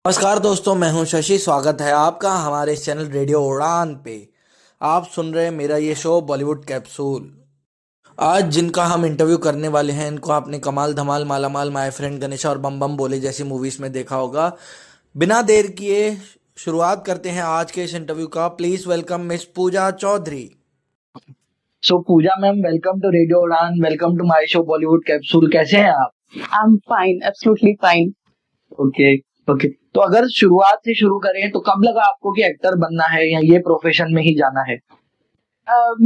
नमस्कार दोस्तों, मैं हूं शशि। स्वागत है आपका हमारे इस चैनल रेडियो उड़ान पे। आप सुन रहे हैं मेरा ये शो बॉलीवुड कैप्सूल। आज जिनका हम इंटरव्यू करने वाले हैं, इनको आपने कमाल धमाल मालामाल, माय फ्रेंड गणेशा और बम बम बोले जैसी मूवीज में देखा होगा। बिना देर किए शुरुआत करते हैं आज के इस इंटरव्यू का। Please welcome miss Pooja Chaudhary. So Pooja ma'am, welcome to radio Udaan, welcome to my show Bollywood capsule. कैसे हैं आप? I'm fine, absolutely fine. Okay okay. तो अगर शुरुआत से शुरू करें तो कब लगा आपको कि एक्टर बनना है या ये प्रोफेशन में ही जाना है?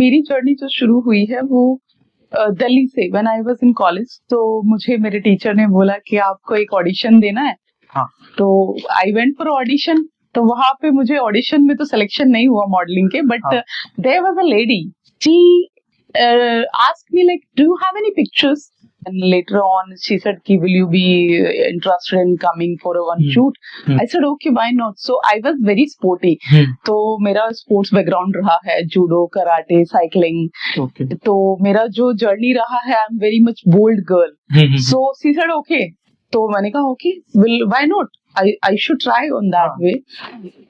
मेरी जर्नी जो शुरू हुई है वो दिल्ली से, when I was in college. तो मुझे मेरे टीचर ने बोला कि आपको एक ऑडिशन देना है। हाँ। तो आई वेंट फॉर ऑडिशन। तो वहां पे मुझे ऑडिशन में तो सिलेक्शन नहीं हुआ मॉडलिंग के, but there was a lady, she asked me like, do you have any pictures? And later on she said ki, will you be interested in coming for a one shoot? I said okay, why not? So I was very sporty. तो मेरा sports background रहा है, judo, karate, cycling. तो मेरा जो journey रहा है, I am very much bold girl. So she said okay. तो मैंने कहा okay, will why not, I should try on that way.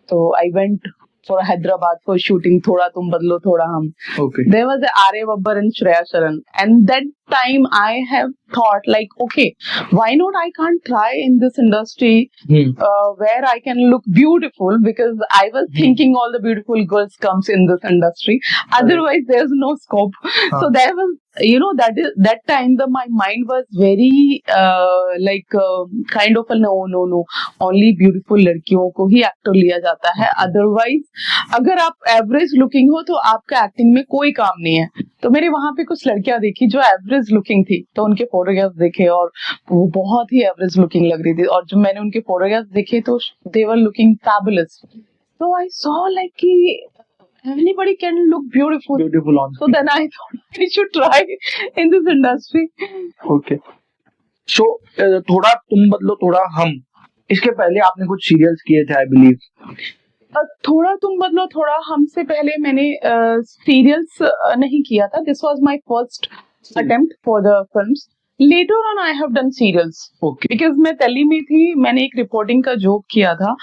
तो I went for Hyderabad for shooting Thoda Tum Badlo Thoda Hum. Okay. There was Arya Babbar and Shreya Sharan, and that time I have thought like, okay, why not I can't try in this industry where I can look beautiful, because I was thinking all the beautiful girls comes in this industry, otherwise there's no scope. So there was, you know, that time my mind was very kind of a no, only beautiful लड़कियों को ही actor लिया जाता है, otherwise अगर आप average looking हो तो आपका एक्टिंग में कोई काम नहीं है। तो मेरे वहां पे कुछ लड़कियां देखी जो एवरेज लुकिंग थी, तो उनके फोटोग्राफ देखे और वो बहुत ही एवरेज लुकिंग लग रही थी, और जब मैंने उनके फोटोग्राफ देखे तो they were looking fabulous. So I saw like anybody can look beautiful on screen. So then I thought I should try in this industry. Okay. So थोड़ा तुम बदलो थोड़ा हम, इसके पहले आपने कुछ सीरियल्स किए थे आई बिलीव। थोड़ा तुम बदलो थोड़ा हमसे पहले मैंने सीरियल्स नहीं किया था। This was my first attempt for the films. Later on I have done serials, because मैं दिल्ली में थी, मैंने एक रिपोर्टिंग का जॉब किया था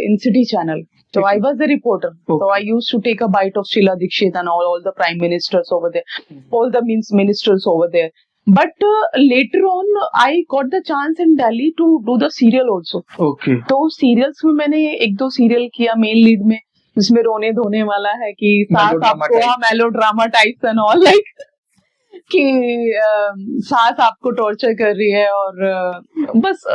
इन city channel. So I was the reporter. Okay. So I used to take a bite of Sheila Dikshit and all the prime ministers over there, all the ministers over there. But later on, I got the chance in Delhi to do the serial also. Okay. तो serials में मैंने एक दो serial किया main lead में, जिसमें रोने धोने वाला है कि सास आपको, melodrama types and all, like कि सास आपको टॉर्चर कर रही है, और बस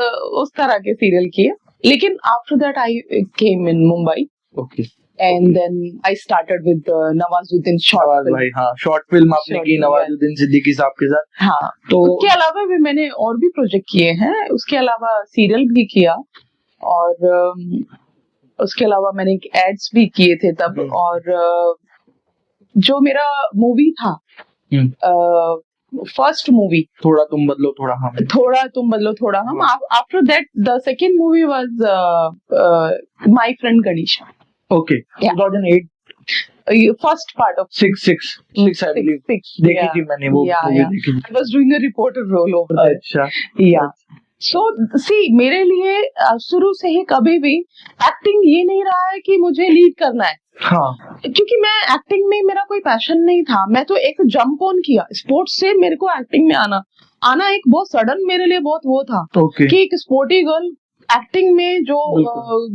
उस तरह के सीरियल किए। लेकिन after that I came in Mumbai. Okay. And then I started with Nawazuddin short film. हाँ, शॉर्ट फिल्म आपने की नवाजुद्दीन सिद्दीकी साहब के साथ। हाँ, तो उसके अलावा भी मैंने और भी प्रोजेक्ट किए हैं, उसके अलावा सीरियल भी किया, और उसके अलावा मैंने एड्स भी किए थे तब। और जो मेरा मूवी था, फर्स्ट मूवी थोड़ा तुम बदलो थोड़ा हम, after that the second movie was my friend Ganesha. Okay. 2008 first part of six I believe देखी थी मैंने वो मूवी देखी। I was doing a reporter role over there. अच्छा। या सो सी, मेरे लिए शुरू से ही कभी भी एक्टिंग ये नहीं रहा है कि मुझे लीड करना है। हाँ, क्योंकि मैं एक्टिंग में मेरा कोई पैशन नहीं था। मैं तो एक जंप ऑन किया स्पोर्ट्स से, मेरे को एक्टिंग में आना एक बहुत सडन मेरे लिए बहुत वो था। कि एक स्पोर्टी गर्ल एक्टिंग में जो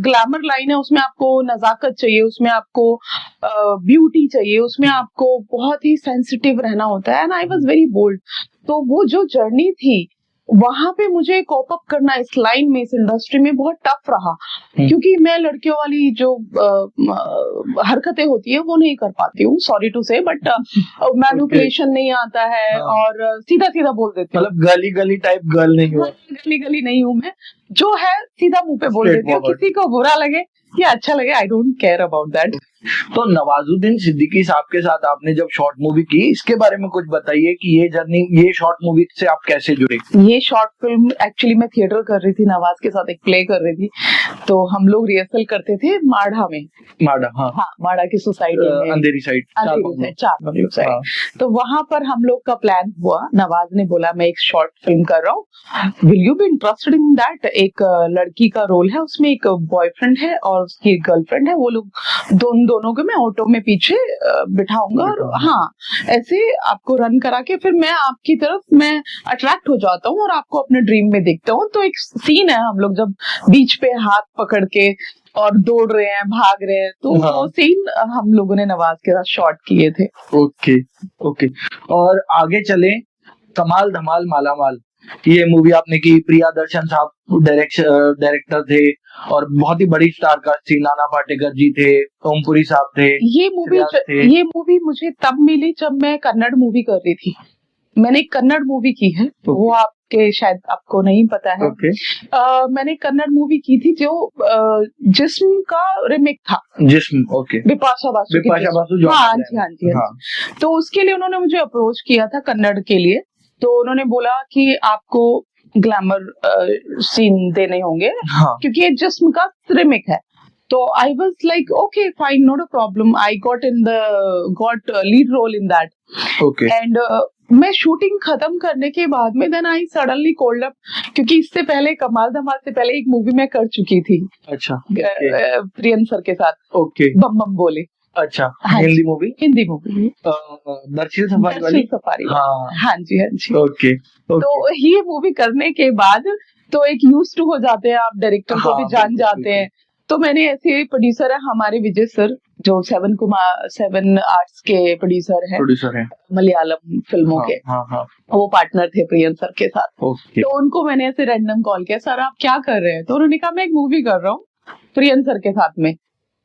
ग्लैमर लाइन है, उसमें आपको नजाकत चाहिए, उसमें आपको ब्यूटी चाहिए, उसमें आपको बहुत ही सेंसिटिव रहना होता है। And I was very bold. तो वो जो जर्नी थी, वहां पे मुझे कॉप अप करना इस लाइन में, इस इंडस्ट्री में बहुत टफ रहा, क्योंकि मैं लड़कियों वाली जो हरकतें होती है वो नहीं कर पाती हूँ, सॉरी टू से, बट मैनिपुलेशन नहीं आता है, और सीधा सीधा बोल देती हूँ। मतलब गली टाइप गर्ल नहीं हूँ, गली नहीं हूँ मैं, जो है सीधा मुंह पे बोल देती हूँ। किसी को बुरा लगे या अच्छा लगे, I don't care about that. तो नवाजुद्दीन सिद्दीकी साहब के साथ आपने जब शॉर्ट मूवी की, इसके बारे में कुछ बताइए कि ये जर्नी, ये शॉर्ट मूवी से आप कैसे जुड़े? ये शॉर्ट फिल्म एक्चुअली मैं थिएटर कर रही थी, नवाज के साथ एक प्ले कर रही थी, तो हम लोग रिहर्सल करते थे माढ़ा में। माड़ा, हाँ, हाँ, माढ़ा की सोसाइटी में, अंधेरी साइड, चार बंगलों साइड। हाँ। तो वहां पर हम लोग का प्लान हुआ, नवाज ने बोला मैं एक शॉर्ट फिल्म कर रहा हूँ, will you be interested in that? एक लड़की का रोल है उसमें, एक बॉयफ्रेंड है और उसकी गर्लफ्रेंड है, वो लोग दोनों को मैं ऑटो में पीछे बिठाऊंगा और हाँ, ऐसे आपको रन करा के फिर मैं आपकी तरफ मैं अट्रैक्ट हो जाता हूँ और आपको अपने ड्रीम में देखता हूँ। तो एक सीन है, हम लोग जब बीच पे हाथ पकड़ के और दौड़ रहे हैं, भाग रहे हैं, तो हाँ। वो सीन हम लोगों ने नवाज के साथ शॉट किए थे। Okay, okay. और आगे चले, कमाल धमाल मालामाल, ये मूवी आपने की, प्रिया दर्शन साहब डायरेक्टर थे और बहुत ही बड़ी स्टार कास्ट थी, नाना पाटेकर जी थे, ओमपुरी साहब थे। ये मूवी मुझे तब मिली जब मैं कन्नड़ मूवी कर रही थी। मैंने एक कन्नड़ मूवी की है, वो आपके शायद आपको नहीं पता है। मैंने कन्नड़ मूवी की थी जो जिस्म का रिमेक था। जिस्म, ओके। बिपाशा बासु जो, हाँ जी। तो उसके लिए उन्होंने मुझे अप्रोच किया था कन्नड़ के लिए, तो उन्होंने बोला कि आपको ग्लैमर सीन देने होंगे, हाँ। क्योंकि ये जिस्म का रिमेक है। तो I was like okay fine, not a problem, I got lead role in that, okay. And मैं शूटिंग खत्म करने के बाद में then I suddenly called up, क्योंकि इससे पहले कमाल धमाल से पहले एक मूवी मैं कर चुकी थी, अच्छा, प्रियन सर के साथ, ओके, बम बम बोले, अच्छा, हिंदी मूवी दर्शन सफारी, हाँ जी, ओके। तो ये मूवी करने के बाद तो एक यूज टू हो जाते हैं आप, डायरेक्टर को भी जान जाते हैं। तो मैंने ऐसे प्रोड्यूसर है हमारे विजय सर, जो 7 आर्ट्स के प्रोड्यूसर हैं मलयालम फिल्मों के, वो पार्टनर थे प्रियन सर के साथ। तो उनको मैंने ऐसे रैंडम कॉल किया, सर आप क्या कर रहे हैं? तो उन्होंने कहा मैं एक मूवी कर रहा हूँ प्रियन सर के साथ में।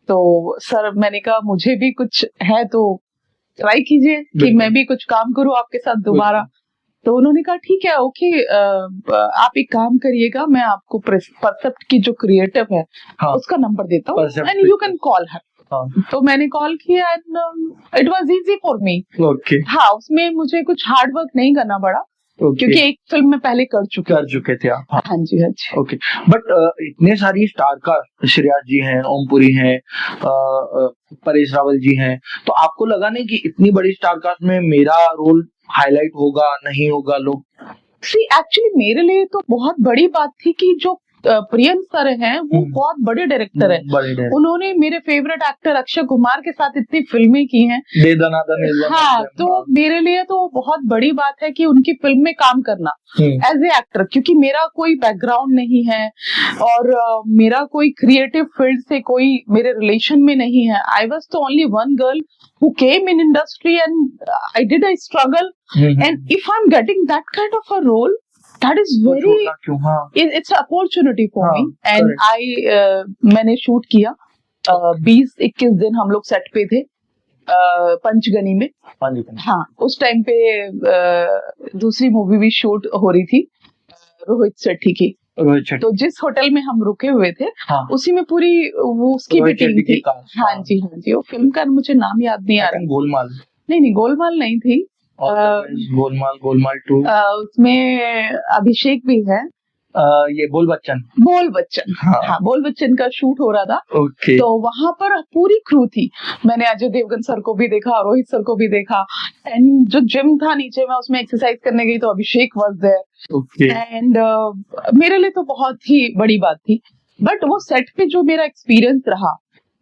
तो सर मैंने कहा मुझे भी कुछ है तो ट्राई कीजिए कि मैं भी कुछ काम करूँ आपके साथ दोबारा। तो उन्होंने कहा ठीक है, ओके, आप एक काम करिएगा, मैं आपको परसेप्ट की जो क्रिएटिव है, हाँ, उसका नंबर देता हूँ and you can call her. तो मैंने कॉल किया and it was easy for me, okay. हाँ, उसमें मुझे कुछ हार्ड वर्क नहीं करना पड़ा, क्योंकि एक फिल्म में पहले कर चुके थे आप। हाँ जी, ओके। बट इतने सारी स्टार का, श्रेयस जी हैं, ओमपुरी हैं, परेश रावल जी हैं, तो आपको लगा नहीं कि इतनी बड़ी स्टार कास्ट में मेरा रोल हाईलाइट होगा, नहीं होगा? लोग एक्चुअली मेरे लिए तो बहुत बड़ी बात थी कि जो प्रियन सर हैं वो बहुत बड़े डायरेक्टर हैं। उन्होंने मेरे फेवरेट एक्टर अक्षय कुमार के साथ इतनी फिल्में की हैं, हाँ, तो मेरे लिए तो बहुत बड़ी बात है कि उनकी फिल्म में काम करना एज ए एक्टर, क्योंकि मेरा कोई बैकग्राउंड नहीं है और मेरा कोई क्रिएटिव फील्ड से कोई मेरे रिलेशन में नहीं है। आई वॉज तो only one girl who came in industry and I did a struggle, and if I'm getting that kind of a role, that is very, it's an opportunity for me, and मैंने shoot किया 20-21 दिन हम लोग set पे थे पंचगनी में, हाँ, उस टाइम पे दूसरी मूवी भी शूट हो रही थी रोहित शेट्टी की। तो जिस होटल में हम रुके हुए थे, हाँ, उसी में पूरी वो उसकी भी टीम थी। हाँ जी, वो फिल्म का मुझे नाम याद नहीं आ रहा। गोलमाल? नहीं, गोलमाल नहीं थी। गोलमाल 2, उसमें अभिषेक भी है, ये बोल बच्चन, हाँ, बोल बच्चन का शूट हो रहा था। तो वहां पर पूरी क्रू थी। मैंने अजय देवगन सर को भी देखा, रोहित सर को भी देखा, एंड जो जिम था नीचे, मैं उसमें एक्सरसाइज करने गई तो अभिषेक वाज देयर, एंड मेरे लिए तो बहुत ही बड़ी बात थी। बट वो सेट पे जो मेरा एक्सपीरियंस रहा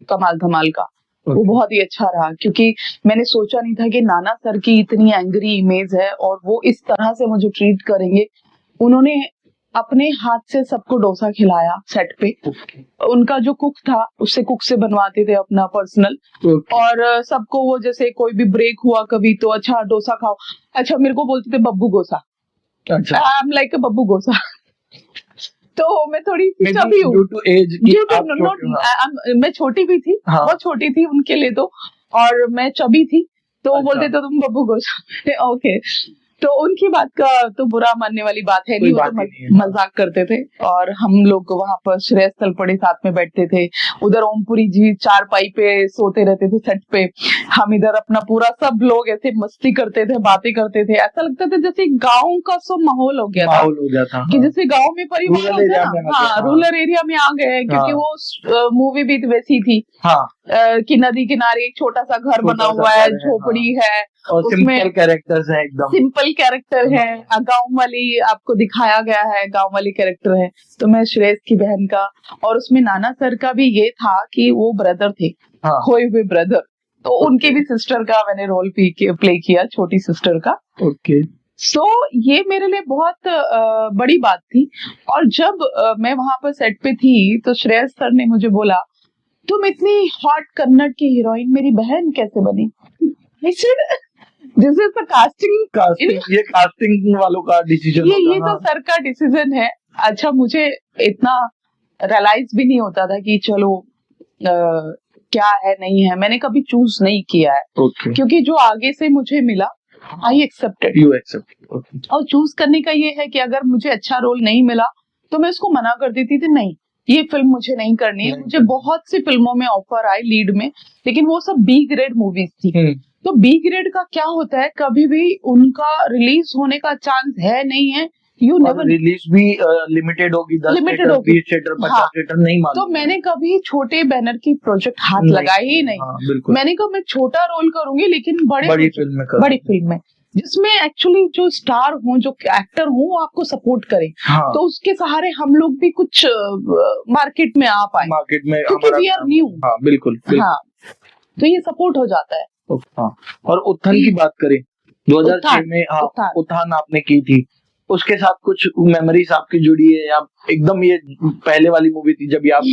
कमाल धमाल का, वो बहुत ही अच्छा रहा, क्योंकि मैंने सोचा नहीं था कि नाना सर की इतनी एंग्री इमेज है और वो इस तरह से मुझे ट्रीट करेंगे। उन्होंने अपने हाथ से सबको डोसा खिलाया सेट पे। उनका जो कुक था उससे कुक से बनवाते थे अपना पर्सनल, और सबको वो जैसे कोई भी ब्रेक हुआ कभी तो अच्छा डोसा खाओ, अच्छा मेरे को बोलते थे बब्बू गोसा, आई एम लाइक बब्बू गोसा। तो मैं थोड़ी चबी हूँ, मैं छोटी भी थी, बहुत छोटी थी उनके लिए तो, और मैं चबी थी, तो वो बोलते थे तुम बब्बू गोसा, ओके। तो उनकी बात का तो बुरा मानने वाली बात है नहीं, कोई वो तो बात ही नहीं है। मजाक करते थे। और हम लोग वहां पर श्रेयस तलपड़े साथ में बैठते थे, उधर ओमपुरी जी चारपाई पे सोते रहते थे सेट पे, हम इधर अपना पूरा सब लोग ऐसे मस्ती करते थे, बातें करते थे। ऐसा लगता था जैसे गाँव का सब माहौल हो गया था, माहौल हो गया था, कि हाँ। जैसे गाँव में परिवार रूरल होता एरिया है में ना, आ गए, हाँ हाँ। रूरल एरिया में आ गए हैं, क्योंकि हाँ। वो मूवी भी वैसी थी हाँ, कि नदी किनारे एक छोटा सा घर बना छोटा सा हुआ है, घर है, झोपड़ी है, और उसमें सिंपल कैरेक्टर्स है एकदम। सिंपल कैरेक्टर है, गांव वाली आपको दिखाया गया है, गांव वाली कैरेक्टर है। तो मैं श्रेयस की बहन का, और उसमें नाना सर का भी ये था कि वो ब्रदर थे, हाँ। खोए हुए ब्रदर, तो उनके भी सिस्टर का मैंने रोल प्ले किया, छोटी सिस्टर का। ओके। सो ये मेरे लिए बहुत बड़ी बात थी। और जब मैं वहां पर सेट पे थी तो श्रेयस सर ने मुझे बोला, तुम इतनी हॉट कन्नड़ की हीरोइन मेरी बहन कैसे बनी? I said, this is the casting, ये कास्टिंग वालों का डिसीजन ये तो सर का डिसीजन है। अच्छा, मुझे इतना रियलाइज भी नहीं होता था कि चलो क्या है नहीं है, मैंने कभी चूज नहीं किया है, ओके। क्योंकि जो आगे से मुझे मिला I accepted. You accept. Okay. और चूज करने का ये है कि अगर मुझे अच्छा रोल नहीं मिला तो मैं उसको मना कर देती थी, नहीं ये फिल्म मुझे नहीं करनी है। मुझे बहुत सी फिल्मों में ऑफर आए लीड में, लेकिन वो सब बी ग्रेड मूवीज थी। तो बी ग्रेड का क्या होता है, कभी भी उनका रिलीज होने का चांस है नहीं है, यू नेवर। रिलीज भी लिमिटेड होगी, 10 Limited होगी। 20 थिएटर, 50 हाँ। थिएटर, नहीं मालूम। तो मैंने कभी छोटे बैनर की प्रोजेक्ट हाथ नहीं, लगाए ही नहीं। हाँ, बिल्कुल। मैंने कहा मैं छोटा रोल करूंगी, लेकिन बड़ी फिल्म में बड़ी फिल्म में जिसमें एक्चुअली जो स्टार हो, जो एक्टर हो, वो आपको सपोर्ट करे। हाँ। तो उसके सहारे हम लोग भी कुछ मार्केट में आ पाए, मार्केट में, क्योंकि वी आर न्यू। हाँ बिल्कुल, बिल्कुल। हाँ, तो ये सपोर्ट हो जाता है। हाँ। और उत्थान की बात करें, 2006 में, हाँ, उत्थान। उत्थान आपने की थी, उसके साथ कुछ मेमोरीज आपकी जुड़ी है, या एकदम ये पहले वाली मूवी थी जब आप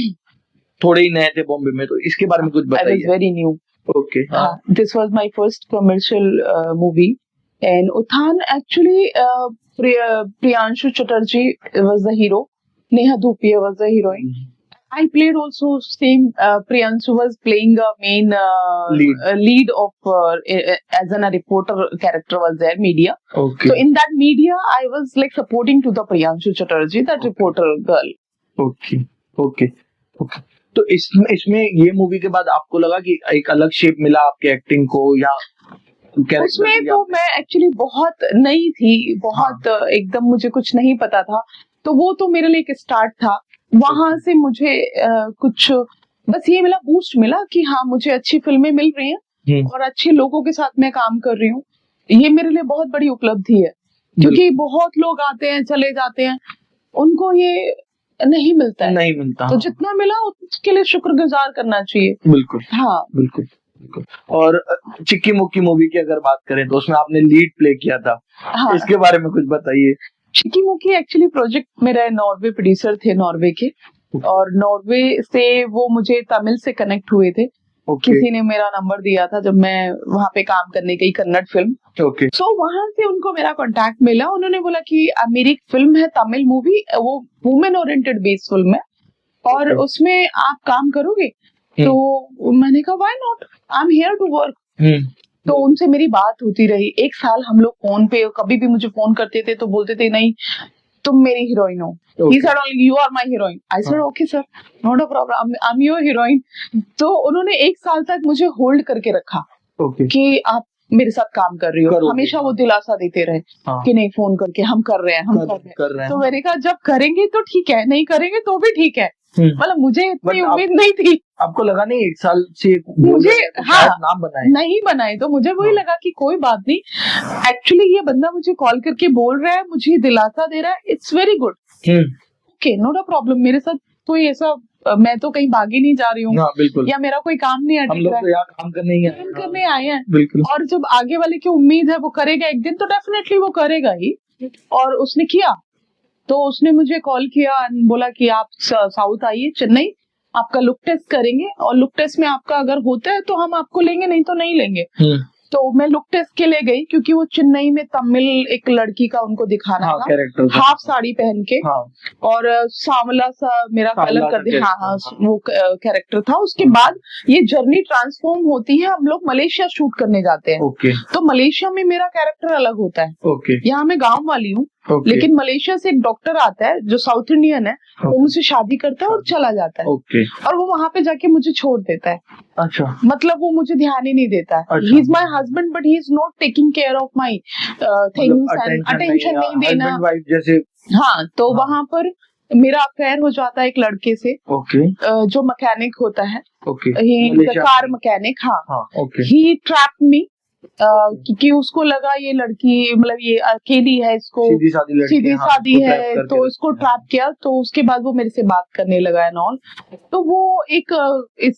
थोड़े ही नए थे बॉम्बे में, तो इसके बारे में कुछ I was बताइए। very new. Okay. This was my first commercial movie, and Uthan actually Priyanshu Chatterjee was the hero, Neha Dhupia was the heroine. I played also same. Priyanshu was playing a main lead of as a reporter character was there, media. Okay. So in that media, I was like supporting to the Priyanshu Chatterjee, that reporter girl. Okay, okay, okay. तो इसमें ये movie के बाद आपको लगा कि एक अलग शेप मिला आपके एक्टिंग को, या उसमें तो मैं एक्चुअली बहुत नई थी, बहुत एकदम मुझे कुछ नहीं पता था, तो वो तो मेरे लिए एक स्टार्ट था। वहां से मुझे कुछ बस ये मिला, बूस्ट मिला कि हाँ मुझे अच्छी फिल्में मिल रही हैं और अच्छे लोगों के साथ मैं काम कर रही हूँ। ये मेरे लिए बहुत बड़ी उपलब्धि है, क्योंकि बहुत लोग आते हैं चले जाते हैं, उनको ये नहीं मिलता है, नहीं मिलता। तो जितना मिला उसके लिए शुक्रगुजार करना चाहिए। बिल्कुल, हाँ बिल्कुल, बिल्कुल। और चिक्की मुक्की मूवी की अगर बात करें तो उसमें आपने लीड प्ले किया था। हाँ, इसके बारे में कुछ बताइए। चिक्की मुक्की एक्चुअली प्रोजेक्ट मेरा नॉर्वे प्रोड्यूसर थे, नॉर्वे के, और नॉर्वे से वो मुझे तमिल से कनेक्ट हुए थे। किसी ने मेरा नंबर दिया था जब मैं वहाँ पे काम करने गई, कन्नड़ फिल्म। ओके। सो वहां से उनको मेरा कांटेक्ट मिला, उन्होंने बोला कि मेरी एक फिल्म है तमिल मूवी, वो वुमेन ओरिएंटेड बेस्ड फिल्म है और उसमें आप काम करोगे? तो मैंने कहा why not, I am here to work. तो उनसे मेरी बात होती रही, एक साल हम लोग फोन पे, कभी भी मुझे फोन करते थे तो बोलते थे नहीं तुम मेरी हीरोइन हो। He said only you are my heroine. I said okay sir, not a problem, I'm your heroine. तो उन्होंने एक साल तक मुझे होल्ड करके रखा कि आप मेरे साथ काम कर रही हो। हमेशा वो दिलासा देते रहे कि नहीं, फोन करके हम कर रहे हैं, हम कर रहे हैं। तो मैंने कहा जब करेंगे तो ठीक है, नहीं करेंगे तो भी ठीक है। मतलब मुझे इतनी उम्मीद नहीं थी। आपको लगा नहीं एक साल से मुझे नाम बनाए, नहीं बनाए, तो मुझे वही लगा कि कोई बात नहीं, एक्चुअली ये बंदा मुझे कॉल करके बोल रहा है, मुझे दिलासा दे रहा है, it's very good, okay not a problem. मेरे साथ कोई ऐसा, मैं तो कहीं भागी नहीं जा रही हूँ, या मेरा कोई काम नहीं अटक रहा है, हम लोग तो यहाँ काम करने आए हैं। बिल्कुल। और जब आगे वाले की उम्मीद है वो करेगा एक दिन, तो डेफिनेटली वो करेगा ही। और उसने किया, तो उसने मुझे कॉल किया, बोला कि आप साउथ आइए, चेन्नई, आपका लुक टेस्ट करेंगे, और लुक टेस्ट में आपका अगर होता है तो हम आपको लेंगे, नहीं तो नहीं लेंगे। तो मैं लुक टेस्ट के लिए गई क्योंकि वो चेन्नई में तमिल एक लड़की का उनको दिखाना था, कैरेक्टर हाफ साड़ी पहन के, हाँ और सांवला सा मेरा सांवला कलर कर सा दिया, हाँ character, हाँ वो कैरेक्टर था। उसके बाद ये जर्नी ट्रांसफॉर्म होती है, हम लोग मलेशिया शूट करने जाते हैं। ओके तो मलेशिया में मेरा कैरेक्टर अलग होता है। ओके यहाँ मैं गांव वाली हूँ, ओके लेकिन मलेशिया से एक डॉक्टर आता है जो साउथ इंडियन है, वो मुझसे शादी करता है और चला जाता है, ओके और वो वहां पे जाके मुझे छोड़ देता है। अच्छा मतलब वो मुझे ध्यान ही नहीं देता है। अच्छा। He is my husband but he is not taking care of my things and attention नहीं देना। हस्बैंड वाइफ जैसे हाँ, तो हाँ। वहां पर मेरा अफेयर हो जाता है एक लड़के से, ओके जो मैकेनिक होता है, ओके ही मलेशिया कार में। मैकेनिक। हाँ, हाँ ओके ही ट्रैप मी, क्योंकि उसको लगा ये लड़की मतलब ये अकेली है, इसको सीधी सादी लड़की सीधी हाँ, सादी इसको trap है, करके तो इसको रखते हैं। ट्रैप किया। तो उसके बाद वो मेरे से बात करने लगा एंड ऑल। तो वो एक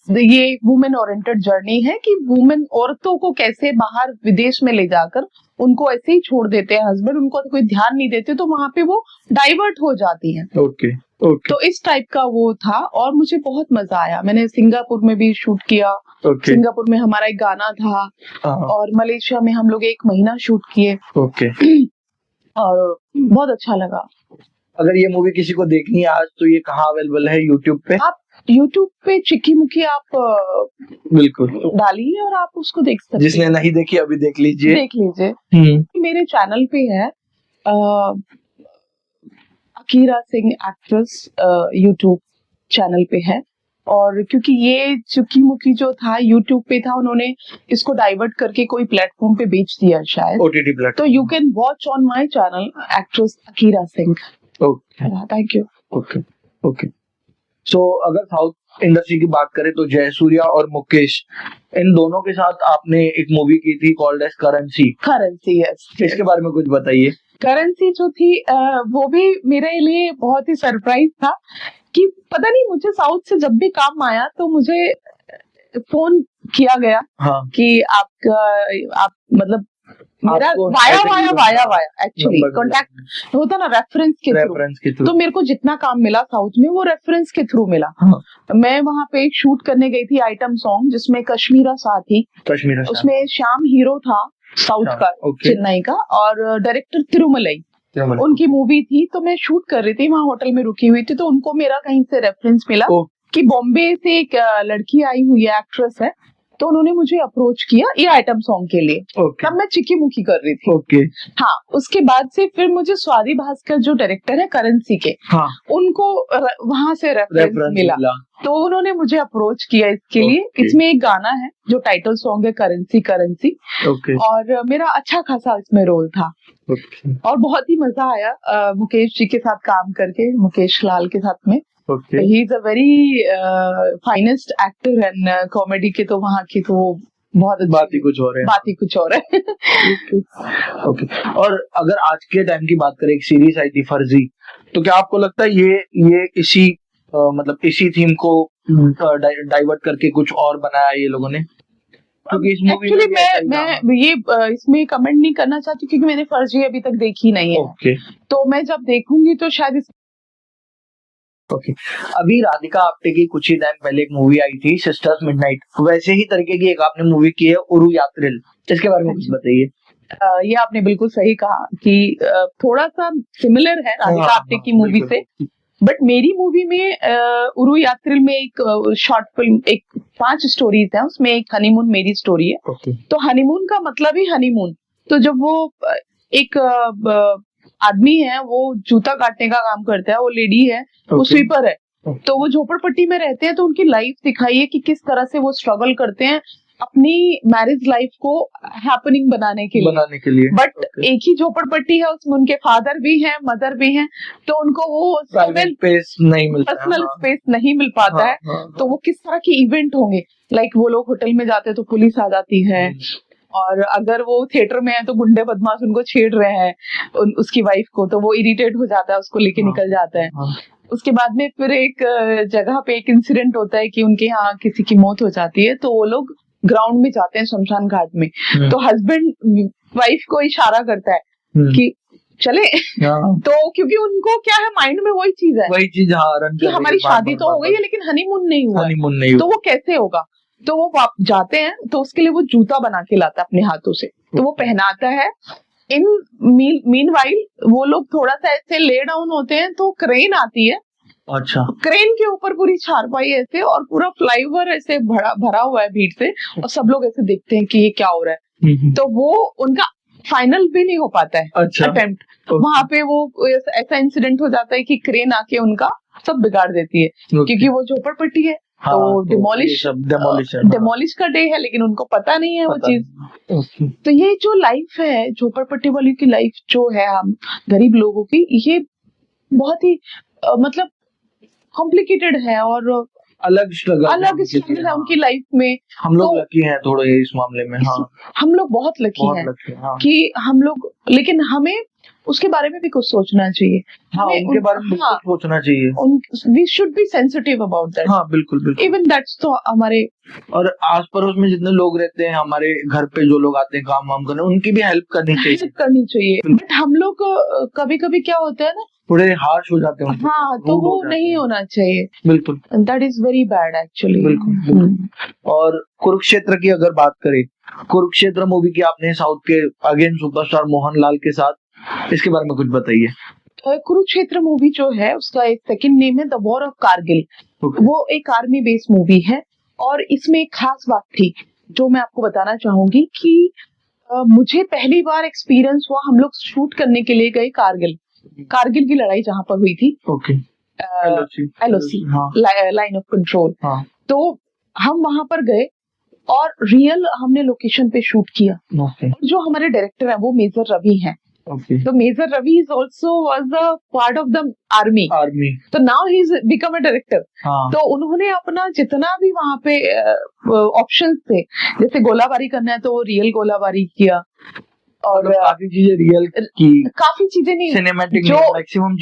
ये वुमेन ओरिएंटेड जर्नी है कि वुमेन औरतों को कैसे बाहर विदेश में ले जाकर उनको ऐसे ही छोड़ देते हैं हस्बैंड, उनको कोई ध्यान नहीं देते, तो वहां पे वो डाइवर्ट हो जाती हैं। ओके ओके तो इस टाइप का वो था और मुझे बहुत मजा आया। मैंने सिंगापुर में भी शूट किया, ओके सिंगापुर में हमारा एक गाना था, हाँ और मलेशिया में हम लोग 1 महीना शूट किए ओके। और बहुत अच्छा लगा। अगर ये मूवी किसी को देखनी है आज तो ये कहाँ अवेलेबल है? यूट्यूब पे? आप यूट्यूब पे चिक्की मुक्की आप बिल्कुल, डालिए और आप उसको देख सकते जिसने हैं। नहीं देखी अभी देख लीजिए। देख लीजिए। हम्म मेरे चैनल पे है Akira Singh actress, YouTube channel पे है। और क्योंकि ये चुकी मुकी जो था यूट्यूब पे था, उन्होंने इसको डाइवर्ट करके कोई प्लेटफॉर्म पे बेच दिया शायद, ओटीटी तो platform. You can watch on my channel actress Akira Singh. Okay thank you. Okay okay. So अगर साउथ इंडस्ट्री की बात करें तो जयसूर्या और मुकेश, इन दोनों के साथ आपने एक मूवी की थी called as currency. Currency, yes. इसके बारे में कुछ बताइए। करेंसी जो थी वो भी मेरे लिए बहुत ही सरप्राइज था कि पता नहीं, मुझे साउथ से जब भी काम आया तो मुझे फोन किया गया हाँ कि आप मतलब मेरा आपको वाया ऐसे वाया ही via via actually number contact होता ना रेफरेंस के थ्रू। रेफरेंस के थ्रू। तो मेरे को जितना काम मिला साउथ में वो रेफरेंस के थ्रू मिला। हाँ। मैं वहां पे एक शूट करने गई थी आइटम सॉन्ग, जिसमें कश्मीरा सा थी, कश्मीर उसमें श्याम हीरो था साउथ का, ओके। चेन्नई का, और डायरेक्टर तिरुमलई, उनकी मूवी थी। तो मैं शूट कर रही थी, वहां होटल में रुकी हुई थी, तो उनको मेरा कहीं से रेफरेंस मिला ओ। कि बॉम्बे से एक लड़की आई हुई है, एक्ट्रेस है, तो उन्होंने मुझे अप्रोच किया ये आइटम सॉन्ग के लिए। ओके तब मैं चिकी मुकी कर रही थी। ओके हाँ, उसके बाद से फिर मुझे स्वाति भास्कर जो डायरेक्टर है करेंसी के, हाँ उनको वहां से रेफरेंस रेफरेंस मिला, मिला। तो उन्होंने मुझे अप्रोच किया इसके लिए। ओके। इसमें एक गाना है जो टाइटल सॉन्ग है करेंसी करेंसी, ओके और मेरा अच्छा खासा इसमें रोल था ओके और बहुत ही मजा आया मुकेश जी के साथ काम करके, मुकेश लाल के साथ में। Okay he is a very finest actor and comedy के, तो वहाँ की तो वो बहुत अच्छी- बात ही कुछ और है। बात ही कुछ और है। ओके। और अगर आज के टाइम की बात करें, एक सीरीज आई थी फर्जी, तो क्या आपको लगता है ये इसी मतलब इसी थीम को डाइवर्ट करके कुछ और बनाया ये लोगों ने? क्योंकि इस मूवी एक्चुअली में भी ऐसा ही मैं ये इसमें कमेंट नहीं करना चाहती क्योंकि मैंने फर्जी अभी तक देखी नहीं है। ओके तो मैं जब देखूंगी तो शायद ओके। अभी राधिका आप्टे की कुछ ही टाइम पहले एक मूवी आई थी सिस्टर्स मिडनाइट, वैसे ही तरीके की एक आपने मूवी की है उरु यात्रिल, इसके बारे में कुछ बताइए। ये आपने बिल्कुल सही कहा कि थोड़ा सा सिमिलर है राधिका आप्टे की मूवी से, बट मेरी मूवी में उरु यात्रिल में एक शॉर्ट फिल्म, एक 5 स्टोरीज हैं, उसमें एक हनीमून मेरी स्टोरी है। ओके तो हनीमून का मतलब ही हनीमून। तो जब वो एक आदमी है, वो जूता काटने का काम करता है, वो लेडी है, वो स्वीपर है, तो वो झोपड़पट्टी में रहते हैं, तो उनकी लाइफ दिखाई है कि किस तरह से वो स्ट्रगल करते हैं अपनी मैरिज लाइफ को हैपनिंग बनाने के लिए। बट एक ही झोपड़पट्टी है, उसमें उनके फादर भी हैं, मदर भी हैं, तो उनको वो प्राइवेट स्पेस नहीं मिलता, पर्सनल स्पेस नहीं मिल पाता है। तो वो किस तरह के इवेंट होंगे, लाइक वो लोग होटल में जाते हैं तो पुलिस आ जाती है, और अगर वो थिएटर में है तो गुंडे बदमाश उनको छेड़ रहे हैं, उसकी वाइफ को, तो वो इरिटेट हो जाता है, उसको लेके निकल जाता है। उसके बाद में फिर एक जगह पे एक इंसिडेंट होता है कि उनके यहाँ किसी की मौत हो जाती है, तो वो लोग ग्राउंड में जाते हैं शमशान घाट में, तो हस्बैंड वाइफ को इशारा करता है कि चले। तो क्योंकि उनको क्या है, माइंड में वही चीज है कि हमारी शादी तो हो गई है लेकिन हनीमून नहीं हुआ, तो वो कैसे होगा। तो वो जाते हैं तो उसके लिए वो जूता बना के लाता है अपने हाथों से, तो वो पहनाता है। इन मीनवाइल वो लोग थोड़ा सा ऐसे ले डाउन होते हैं तो क्रेन आती है, अच्छा, क्रेन के ऊपर पूरी चारपाई ऐसे और पूरा फ्लाईओवर ऐसे भरा हुआ है भीड़ से, और सब लोग ऐसे देखते हैं कि ये क्या हो रहा है। तो वो उनका फाइनल भी नहीं हो पाता है अच्छा, अटेम्प्ट। वहां पे वो ऐसा इंसिडेंट हो जाता है कि क्रेन आके उनका सब बिगाड़ देती है, क्योंकि वो झोपड़पट्टी है। हाँ, तो डिमोलिश डेमोलिश का डे है, लेकिन उनको पता नहीं है वो चीज। तो ये जो लाइफ है झोपड़पट्टी वाली की लाइफ जो है, हम गरीब लोगों की, ये बहुत ही मतलब कॉम्प्लिकेटेड है और अलग स्ट्रगल है उनकी लाइफ में। हम लोग तो लकी हैं थोड़े इस मामले में। हाँ, हम लोग बहुत लकी हैं हाँ। कि हम लोग, लेकिन हमें उसके बारे में भी कुछ सोचना चाहिए। हाँ, उनके बारे में बिल्कुल सोचना चाहिए। We should be sensitive about that. हाँ, बिल्कुल। इवन दैट्स तो हमारे और आस पड़ोस में जितने लोग रहते हैं, हमारे घर पे जो लोग आते हैं काम वाम करने, उनकी भी हेल्प करनी चाहिए। बट हम लोग कभी कभी क्या होता है ना, थोड़े हार्श हो जाते हैं। हाँ, तो वो नहीं होना चाहिए। बिल्कुल, that is very bad actually. बिल्कुल। और कुरुक्षेत्र की अगर बात करें, कुरुक्षेत्र मूवी की आपने साउथ के अगेन सुपरस्टार मोहनलाल के साथ, इसके बारे में कुछ बताइए। कुरुक्षेत्र मूवी जो है उसका एक सेकंड नेम है द वॉर ऑफ कारगिल। वो एक आर्मी बेस्ड मूवी है, और इसमें एक खास बात थी जो मैं आपको बताना चाहूंगी कि मुझे पहली बार एक्सपीरियंस हुआ। हम लोग शूट करने के लिए गए कारगिल की लड़ाई जहां पर हुई थी, LOC, लाइन ऑफ कंट्रोल। तो हम वहां पर गए और रियल हमने लोकेशन पे शूट किया। जो हमारे डायरेक्टर है वो मेजर रवि हैं। तो major Ravi is also was a part of the army. तो now he is become a director. तो उन्होंने अपना जितना भी वहां पे ऑप्शंस थे, जैसे गोलाबारी करना है तो वो रियल गोलाबारी किया, और काफी चीजें रियल की, काफी चीजें नहीं, सिनेमैटिक जो मैक्सिमम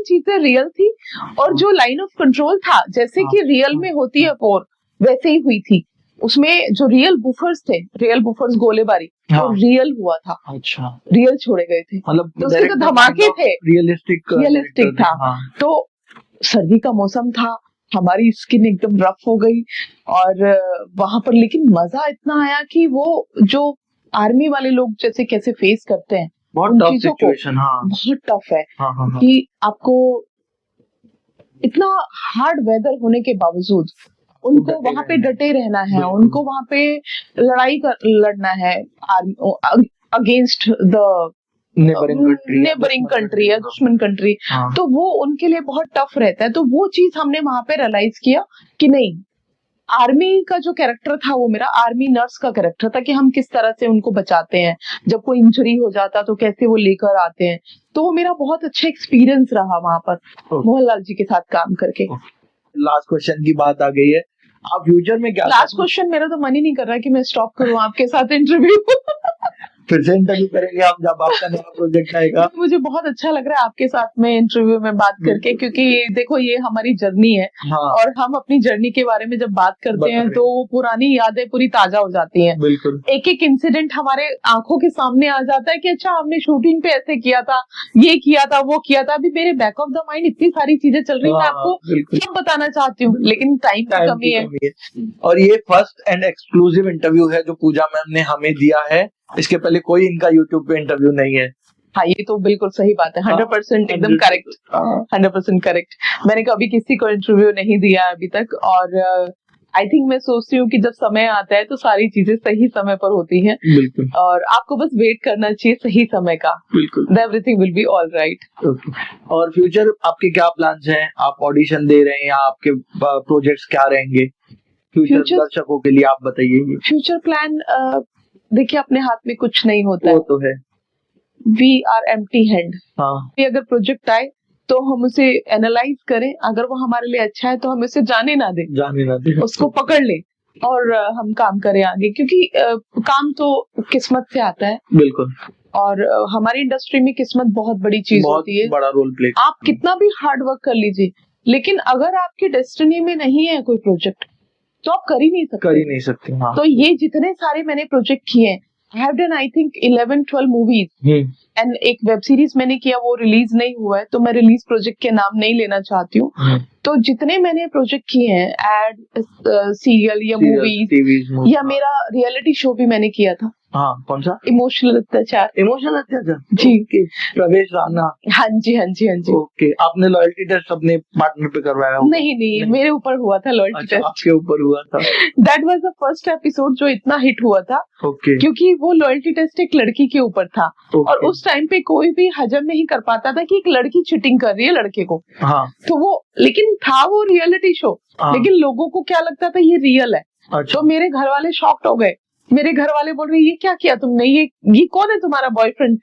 चीजें रियल थी। और जो लाइन ऑफ कंट्रोल था, जैसे कि रियल में होती है वॉर, वैसे ही हुई थी। उसमें जो रियल बुफर्स गोलेबारी, वो रियल हुआ था। अच्छा, रियल छोड़े गए थे, मतलब तो उसके तो धमाके थे, रियलिस्टिक था। तो सर्दी का मौसम था, हमारी स्किन एकदम रफ हो गई, और वहां पर लेकिन मजा इतना आया कि वो जो आर्मी वाले लोग जैसे कैसे फेस करते हैं बहुत टफ सिचुएशन। बहुत टफ है कि आपको इतना हार्ड वेदर होने के बावजूद उनको वहां पे डटे रहना है, उनको वहां पे लड़ना है अगेंस्ट द नेबरिंग कंट्री या दुश्मन कंट्री। तो वो उनके लिए बहुत टफ रहता है। तो वो चीज हमने वहां पे रियलाइज किया कि नहीं, आर्मी का जो कैरेक्टर था वो मेरा आर्मी नर्स का कैरेक्टर था, कि हम किस तरह से उनको बचाते हैं, जब कोई इंजरी हो जाता तो कैसे वो लेकर आते हैं। तो वो मेरा बहुत अच्छा एक्सपीरियंस रहा वहां पर मोहनलाल जी के साथ काम करके। लास्ट क्वेश्चन की बात आ गई है, आप फ्यूचर में क्या? लास्ट क्वेश्चन, मेरा तो मन ही नहीं कर रहा कि मैं स्टॉप करूं आपके साथ इंटरव्यू। फिर से इंटरव्यू करेंगे हम जब आपका नया प्रोजेक्ट आएगा। मुझे बहुत अच्छा लग रहा है आपके साथ में इंटरव्यू में बात करके, क्योंकि देखो ये हमारी जर्नी है। और हम अपनी जर्नी के बारे में जब बात करते हैं तो वो पुरानी यादें पूरी ताजा हो जाती हैं। बिल्कुल, एक एक इंसिडेंट हमारे आंखों के सामने आ जाता है कि अच्छा हमने शूटिंग पे ऐसे किया था, ये किया था, वो किया था। अभी मेरे बैक ऑफ द माइंड इतनी सारी चीजें चल रही है, मैं आपको सब बताना चाहती हूँ, लेकिन टाइम की कमी है। और ये फर्स्ट एंड एक्सक्लूसिव इंटरव्यू है जो पूजा मैम ने हमें दिया है। इसके पहले कोई इनका यूट्यूब पे इंटरव्यू नहीं है। हाँ, ये तो बिल्कुल सही बात है, 100% एकदम करेक्ट, 100% करेक्ट। मैंने कभी किसी को इंटरव्यू नहीं दिया अभी तक, और आई थिंक मैं सोचती हूँ कि जब समय आता है तो सारी चीजें सही समय पर होती हैं। बिल्कुल, और आपको बस वेट करना चाहिए सही समय का। बिल्कुल, everything will be all right. और फ्यूचर आपके क्या प्लान्स हैं? आप ऑडिशन दे रहे हैं या आपके प्रोजेक्ट्स क्या रहेंगे फ्यूचर दर्शकों के लिए? आप बताइए। फ्यूचर प्लान देखिए, अपने हाथ में कुछ नहीं होता वो तो है। We are empty hand. अगर प्रोजेक्ट आए तो हम उसे एनालाइज करें, अगर वो हमारे लिए अच्छा है तो हम उसे जाने ना दें, उसको पकड़ लें और हम काम करें आगे, क्योंकि काम तो किस्मत से आता है। बिल्कुल, और हमारी इंडस्ट्री में किस्मत बहुत बड़ी चीज होती है, बड़ा रोल प्ले। आप कितना भी हार्ड वर्क कर लीजिए, लेकिन अगर आपकी डेस्टिनी में नहीं है कोई प्रोजेक्ट तो आप कर ही नहीं सकते। हाँ। तो ये जितने सारे मैंने प्रोजेक्ट किए हैं, I have done I think 11-12 movies and एक वेब सीरीज मैंने किया, वो रिलीज नहीं हुआ है, तो मैं रिलीज प्रोजेक्ट के नाम नहीं लेना चाहती हूँ। तो जितने मैंने प्रोजेक्ट किए हैं, एड, सीरियल या मूवीज या मेरा रियलिटी शो भी मैंने किया था। हाँ, कौन सा? इमोशनल अत्याचार। इमोशनल अत्याचार जी। ओके। प्रवेश राणा। हाँ जी, हाँ जी, हाँ जी। ओके, आपने लॉयल्टी टेस्ट अपने पार्टनर पे करवाया होगा? नहीं, मेरे ऊपर हुआ था लॉयल्टी टेस्ट। आपके ऊपर हुआ था। That was the first episode जो इतना हिट हुआ था। ओके। क्योंकि वो लॉयल्टी टेस्ट एक लड़की के ऊपर था। और उस टाइम पे कोई भी हजम नहीं कर पाता था कि एक लड़की चीटिंग कर रही है लड़के को। हाँ। तो वो, लेकिन था वो रियलिटी शो, लेकिन लोगों को क्या लगता था ये रियल है। अच्छा। तो मेरे घर वाले शॉक्ड हो गए। मेरे घर वाले बोल रहे ये क्या किया तुमने, ये कौन है तुम्हारा बॉयफ्रेंड,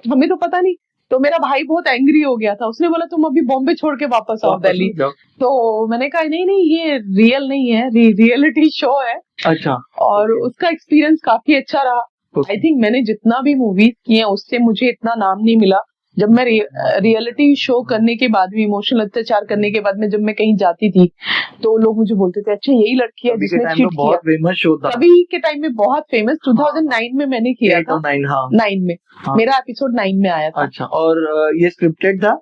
हमें तो पता नहीं। तो मेरा भाई बहुत एंग्री हो गया था, उसने बोला तुम अभी बॉम्बे छोड़ के वापस आओ दिल्ली। तो मैंने कहा नहीं ये रियल नहीं है, रियलिटी शो है। अच्छा। और उसका एक्सपीरियंस काफी अच्छा रहा। आई थिंक मैंने जितना भी मूवीज किए उससे मुझे इतना नाम नहीं मिला। जब मैं रियलिटी शो करने के बाद भी, इमोशनल अत्याचार करने के बाद में जब मैं कहीं जाती थी, तो लोग मुझे बोलते थे अच्छा यही लड़की है जिसने चीट किया। बहुत फेमस शो था तभी के टाइम में, बहुत फेमस। 2009 में मैंने किया था। 9 में मेरा एपिसोड 9 में आया था। अच्छा। और ये स्क्रिप्टेड था?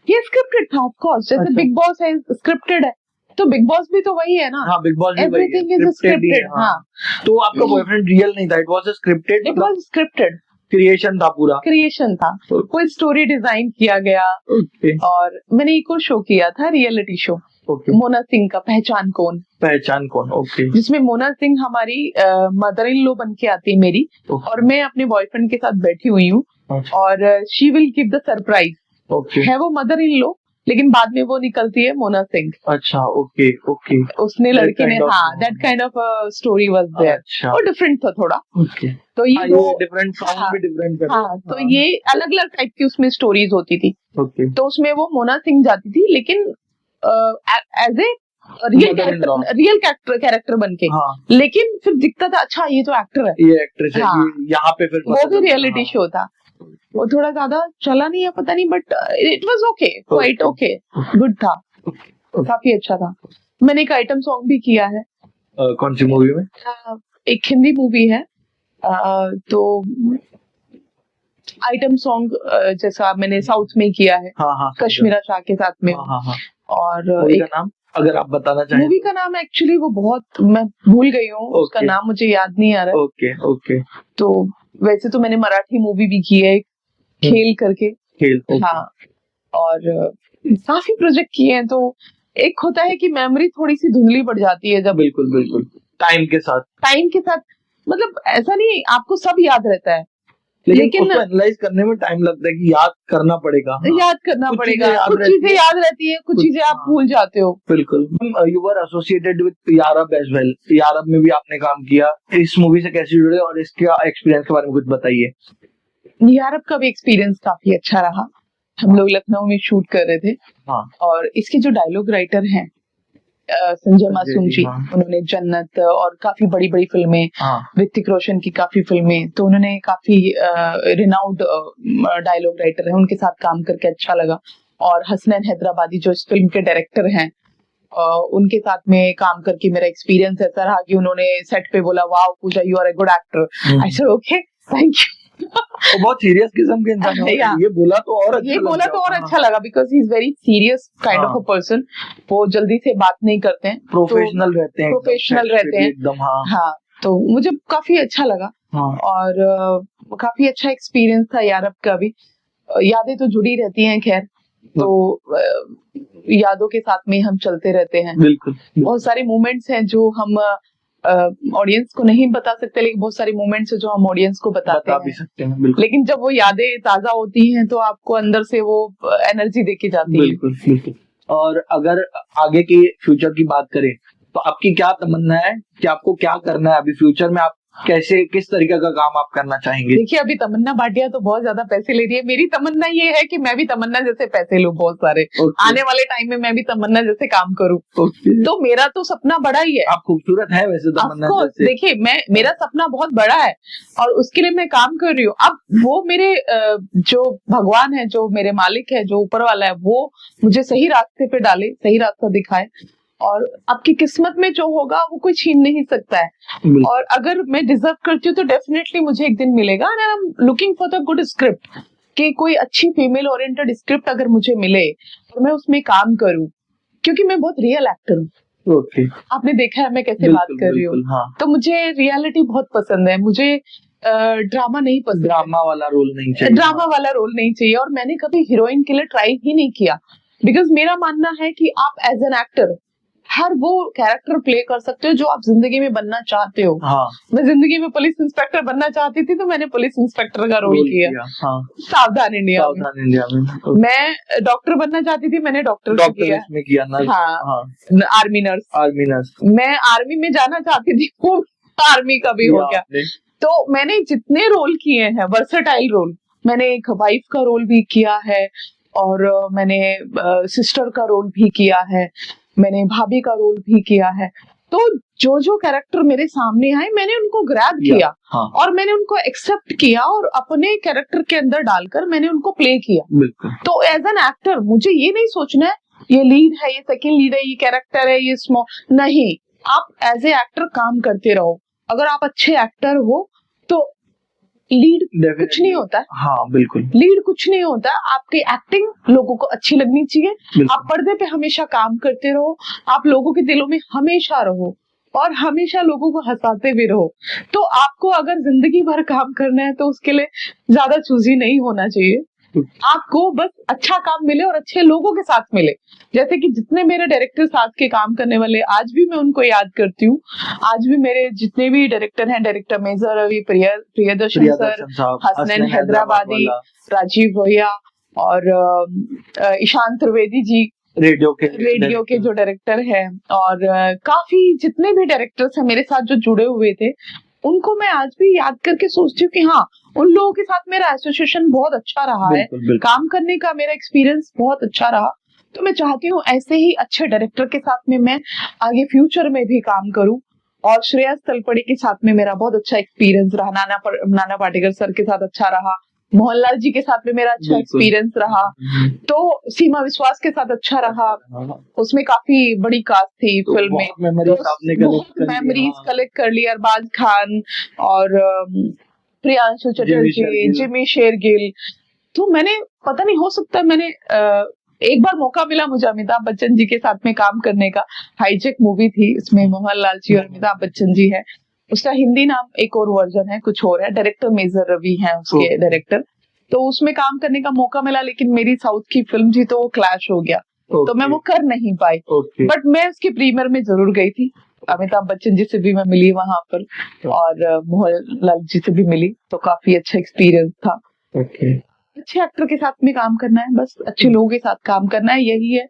ये स्क्रिप्टेड था ऑफ कोर्स, जैसे बिग बॉस है स्क्रिप्टेड है, तो बिग बॉस भी तो वही है ना। हाँ, big boss everything is scripted. हाँ। तो आपका बॉयफ्रेंड रियल नहीं था, it was scripted? It was scripted, creation था, पूरा क्रिएशन था। कोई स्टोरी डिजाइन किया गया। और मैंने एक और शो किया था, रियलिटी शो, मोना सिंह का पहचान कौन। पहचान कौन, ओके। जिसमें मोना सिंह हमारी मदर इन लॉ बन के आती है मेरी, और मैं अपने बॉयफ्रेंड के साथ बैठी हुई हूँ, और she will give the surprise. है वो मदर इन लॉ, लेकिन बाद में वो निकलती है मोना सिंह। अच्छा, ओके ओके। उसने लड़के ने, हाँ, that kind of story was there. और डिफरेंट था थोड़ा। ओके। तो ये डिफरेंट सॉन्ग भी डिफरेंट। हाँ, तो ये अलग अलग टाइप की उसमें स्टोरीज होती थी। ओके। तो उसमें वो मोना सिंह जाती थी, लेकिन एज ए रियल कैरेक्टर बन के। हाँ। लेकिन फिर दिखता था अच्छा ये तो एक्टर है, ये एक्ट्रेस है। हाँ। यहाँ पे फिर वो भी रियलिटी शो था। वो थोड़ा ज्यादा चला नहीं है, पता नहीं, but it was okay, quite okay, good था, काफी अच्छा था। मैंने एक आइटम सॉन्ग भी किया है। कौन सी मूवी में? एक हिंदी मूवी है। तो आइटम सॉन्ग जैसा मैंने साउथ में किया है। हाँ, कश्मीरा शाह के साथ में। हाँ। और एक नाम अगर आप बताना चाहें। मूवी का नाम एक्चुअली वो बहुत मैं भूल गई हूँ, उसका नाम मुझे याद नहीं आ रहा है। Okay okay. तो वैसे तो मैंने मराठी मूवी भी की है, खेल करके। हाँ। और काफी प्रोजेक्ट किए हैं। तो एक होता है कि मेमोरी थोड़ी सी धुंधली पड़ जाती है जब। बिल्कुल टाइम के साथ मतलब ऐसा नहीं आपको सब याद रहता है, लेकिन उसको एनालाइज करने में टाइम लगता है कि याद करना पड़ेगा। कुछ चीजें याद रहती है, कुछ चीजें आप भूल जाते हो। बिल्कुल। You were associated with Yarab as well. Yarab में भी आपने काम किया, इस मूवी से कैसे जुड़े और इसके एक्सपीरियंस के बारे में कुछ बताइए। यारब का भी एक्सपीरियंस काफी अच्छा रहा। हम लोग लखनऊ में शूट कर रहे थे। हाँ। और इसके जो डायलॉग राइटर हैं संजय मासूम जी, उन्होंने जन्नत और काफी बड़ी बड़ी फिल्में, ऋतिक रोशन की काफी फिल्में, तो उन्होंने काफी रिनाउंड डायलॉग राइटर है, उनके साथ काम करके अच्छा लगा। और हसनैन हैदराबादी जो इस फिल्म के डायरेक्टर हैं, उनके साथ में काम करके मेरा एक्सपीरियंस ऐसा रहा कि उन्होंने सेट पे बोला wow Pooja you are a good actor. I said okay thank you. वो बहुत सीरियस किस्म के इंसान है। ये बोला तो और अच्छा लगा because he is very serious kind of a person. वो जल्दी से बात नहीं करते हैं, प्रोफेशनल रहते हैं एकदम। हाँ, तो मुझे काफी अच्छा लगा। और काफी अच्छा एक्सपीरियंस था यारब का भी। यादें तो जुड़ी रहती हैं, खैर, तो यादों के साथ में हम चलते रहते हैं। बिल्कुल। बहुत सारे मोमेंट्स हैं जो हम ऑडियंस को नहीं बता सकते, लेकिन बहुत सारी मोमेंट्स है जो हम ऑडियंस को बता भी सकते हैं। लेकिन जब वो यादें ताजा होती हैं तो आपको अंदर से वो एनर्जी देके जाती है। बिल्कुल। और अगर आगे की फ्यूचर की बात करें तो आपकी क्या तमन्ना है कि आपको क्या करना है अभी फ्यूचर में? आप कैसे, किस तरीके का काम आप करना चाहेंगे? देखिए, अभी तमन्ना भाटिया तो बहुत ज्यादा पैसे ले रही है। मेरी तमन्ना ये है कि मैं भी तमन्ना जैसे पैसे लूं बहुत सारे। आने वाले टाइम में मैं भी तमन्ना जैसे काम करूं। तो मेरा तो सपना बड़ा ही है। आप खूबसूरत है वैसे तमन्ना जैसे। देखिए, मेरा सपना बहुत बड़ा है और उसके लिए मैं काम कर रही हूँ। अब वो मेरे जो भगवान है, जो मेरे मालिक है, जो ऊपर वाला है, वो मुझे सही रास्ते पे डाले, सही रास्ता दिखाए। और आपकी किस्मत में जो होगा वो कोई छीन नहीं सकता है। बिल्कुल। और अगर मैं डिजर्व करती हूँ तो डेफिनेटली मुझे एक दिन मिलेगा। And I am looking for the good script, कि कोई अच्छी फीमेल ओरिएंटेड स्क्रिप्ट अगर मुझे मिले और मैं उसमें काम करूँ, क्योंकि मैं बहुत रियल एक्टर हूँ। ओके। आपने देखा है मैं कैसे बात बिल्कुल, कर रही हूँ। बिल्कुल, हाँ। तो मुझे रियलिटी बहुत पसंद है, मुझे ड्रामा नहीं पसंद। ड्रामा वाला रोल नहीं चाहिए। ड्रामा वाला रोल नहीं चाहिए। और मैंने कभी हीरोइन के लिए ट्राई ही नहीं किया, बिकॉज मेरा मानना है कि आप एज एन एक्टर हर वो कैरेक्टर प्ले कर सकते हो जो आप जिंदगी में बनना चाहते हो। हाँ। मैं जिंदगी में पुलिस इंस्पेक्टर बनना चाहती थी तो मैंने पुलिस इंस्पेक्टर का रोल किया। हाँ। सावधान इंडिया में। सावधान इंडिया में। मैं डॉक्टर बनना चाहती थी, मैंने डॉक्टर डॉक्टर इसमें किया ना। हाँ। हाँ। Army nurse. Army nurse. मैं आर्मी में जाना चाहती थी, वो आर्मी का भी हो गया। तो मैंने जितने रोल किए हैं वर्सेटाइल रोल, मैंने एक वाइफ का रोल भी किया है और मैंने सिस्टर का रोल भी किया है, मैंने भाभी का रोल भी किया है। तो जो जो कैरेक्टर मेरे सामने आए मैंने उनको ग्रैब किया। हाँ। और मैंने उनको एक्सेप्ट किया और अपने कैरेक्टर के अंदर डालकर मैंने उनको प्ले किया। बिल्कुल। तो एज एन एक्टर मुझे ये नहीं सोचना है ये लीड है, ये सेकंड लीड है, ये कैरेक्टर है, ये स्मॉल नहीं। आप एज ए एक्टर काम करते रहो। अगर आप अच्छे एक्टर हो तो लीड कुछ नहीं होता है। हाँ बिल्कुल। लीड कुछ नहीं होता है। आपकी एक्टिंग लोगों को अच्छी लगनी चाहिए। आप पर्दे पे हमेशा काम करते रहो, आप लोगों के दिलों में हमेशा रहो और हमेशा लोगों को हंसाते भी रहो। तो आपको अगर जिंदगी भर काम करना है तो उसके लिए ज्यादा चूजी नहीं होना चाहिए। आपको बस अच्छा काम मिले और अच्छे लोगों के साथ मिले। जैसे कि जितने मेरे डायरेक्टर साथ के काम करने वाले, आज भी मैं उनको याद करती हूँ। आज भी मेरे जितने भी डायरेक्टर हैं, director major Ravi, Priyadarshan sir, Hasnain Hyderabadi, Rajeev भैया और ईशान त्रिवेदी जी, रेडियो के जो डायरेक्टर हैं, और काफी जितने भी डायरेक्टर्स हैं मेरे साथ जो जुड़े हुए थे, उनको मैं आज भी याद करके सोचती हूँ कि हाँ, उन लोगों के साथ मेरा एसोसिएशन बहुत अच्छा रहा है। काम करने का मेरा एक्सपीरियंस बहुत अच्छा रहा। तो मैं चाहती हूँ ऐसे ही अच्छे डायरेक्टर के साथ में मैं आगे फ्यूचर में भी काम करूँ। और श्रेयस तलपड़े के साथ में मेरा बहुत अच्छा एक्सपीरियंस रहा, नाना पाटेकर सर के साथ अच्छा रहा, मोहनलाल जी के साथ में मेरा अच्छा एक्सपीरियंस रहा, तो सीमा विश्वास के साथ अच्छा रहा। उसमें काफी बड़ी कास्ट थी फिल्म में, बहुत मेमोरीज कलेक्ट कर ली। अरबाज खान और प्रियांशु चटर्जी, जिमी शेरगिल। तो मैंने पता नहीं, हो सकता है मैंने एक बार मौका मिला मुझे अमिताभ बच्चन जी के साथ में काम करने का। हाईजेक मूवी थी, इसमें मोहनलाल जी और अमिताभ बच्चन जी है। उसका हिंदी नाम एक और वर्जन है, कुछ और है। डायरेक्टर मेजर रवि है उसके डायरेक्टर। तो उसमें काम करने का मौका मिला, लेकिन मेरी साउथ की फिल्म थी तो वो क्लैश हो गया। तो मैं वो कर नहीं पाई। बट मैं उसकी प्रीमियर में जरूर गई थी। अमिताभ बच्चन जी से भी मैं मिली वहां पर और मोहनलाल जी से भी मिली। तो काफी अच्छा एक्सपीरियंस था। अच्छे एक्टर के साथ में काम करना है, बस अच्छे लोगों के साथ काम करना है, यही है।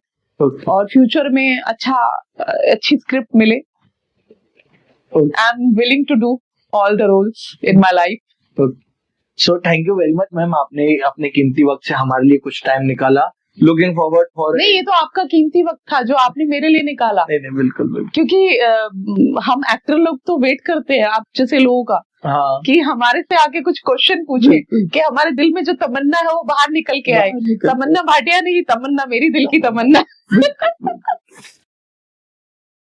और फ्यूचर में अच्छी स्क्रिप्ट मिले। I am willing to do all the roles in my life. So thank you very much ma'am, आपने अपने कीमती वक्त से हमारे लिए कुछ टाइम निकाला। Looking forward for. नहीं, ये तो आपका कीमती वक्त था जो आपने मेरे लिए निकाला। नहीं बिल्कुल। क्योंकि हम एक्टर लोग तो वेट करते हैं आप जैसे लोगों का। हाँ। कि हमारे से आके कुछ क्वेश्चन पूछे कि हमारे दिल में जो तमन्ना है वो बाहर निकल के आए। तमन्ना भाटिया नहीं, तमन्ना मेरी दिल की तमन्ना।